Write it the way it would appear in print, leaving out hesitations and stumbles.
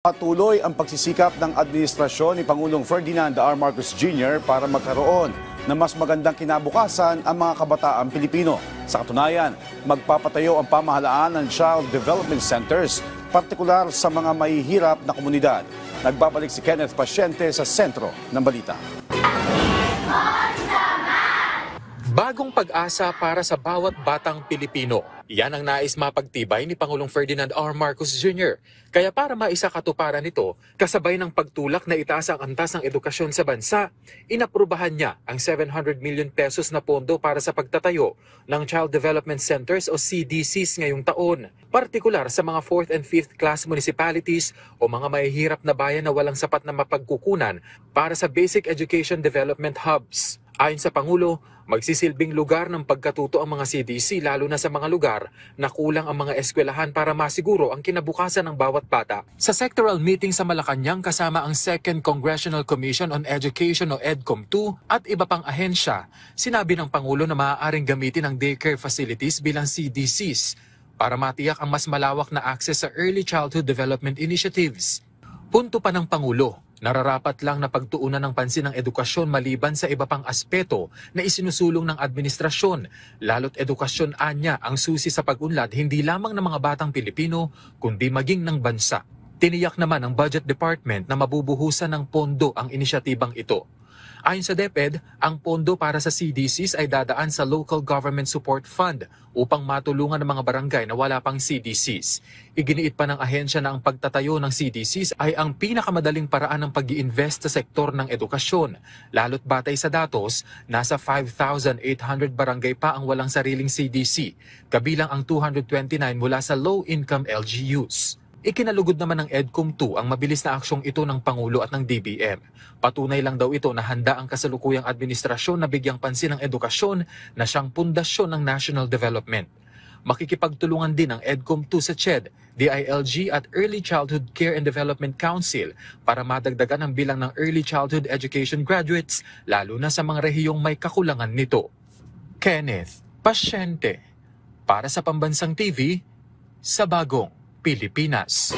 Patuloy ang pagsisikap ng administrasyon ni Pangulong Ferdinand R. Marcos Jr. para magkaroon ng mas magandang kinabukasan ang mga kabataang Pilipino. Sa katunayan, magpapatayo ang pamahalaan ng Child Development Centers, partikular sa mga mahihirap na komunidad. Nagbabalik si Kenneth Pasyente sa sentro ng balita. Bagong pag-asa para sa bawat batang Pilipino. Yan ang nais mapagtibay ni Pangulong Ferdinand R. Marcos Jr. Kaya para maisakatuparan ito, kasabay ng pagtulak na itaas ang antas ng edukasyon sa bansa, inaprubahan niya ang 700 million pesos na pondo para sa pagtatayo ng Child Development Centers o CDCs ngayong taon. Partikular sa mga 4th and 5th class municipalities o mga mahihirap na bayan na walang sapat na mapagkukunan para sa basic education development hubs. Ayon sa Pangulo, magsisilbing lugar ng pagkatuto ang mga CDC lalo na sa mga lugar na kulang ang mga eskwelahan para masiguro ang kinabukasan ng bawat bata. Sa sectoral meeting sa Malacanang kasama ang 2nd Congressional Commission on Education o EDCOM 2 at iba pang ahensya, sinabi ng Pangulo na maaaring gamitin ang daycare facilities bilang CDCs para matiyak ang mas malawak na access sa early childhood development initiatives. Punto pa ng Pangulo, nararapat lang na pagtuunan ng pansin ng edukasyon maliban sa iba pang aspeto na isinusulong ng administrasyon, lalo't edukasyon anya ang susi sa pag-unlad hindi lamang ng mga batang Pilipino kundi maging ng bansa. Tiniyak naman ng Budget Department na mabubuhusan ng pondo ang inisyatibang ito. Ayon sa DepEd, ang pondo para sa CDCs ay dadaan sa Local Government Support Fund upang matulungan ng mga barangay na wala pang CDCs. Iginiit pa ng ahensya na ang pagtatayo ng CDCs ay ang pinakamadaling paraan ng pag-i-invest sa sektor ng edukasyon. Lalo't batay sa datos, nasa 5,800 barangay pa ang walang sariling CDC, kabilang ang 229 mula sa low-income LGUs. Ikinalugod naman ng EDCOM 2 ang mabilis na aksyong ito ng Pangulo at ng DBM. Patunay lang daw ito na handa ang kasalukuyang administrasyon na bigyang pansin ng edukasyon na siyang pundasyon ng national development. Makikipagtulungan din ang EDCOM 2 sa CHED, DILG at Early Childhood Care and Development Council para madagdagan ang bilang ng early childhood education graduates lalo na sa mga rehiyong may kakulangan nito. Kenneth Pasyente para sa Pambansang TV sa Bagong Pilipinas.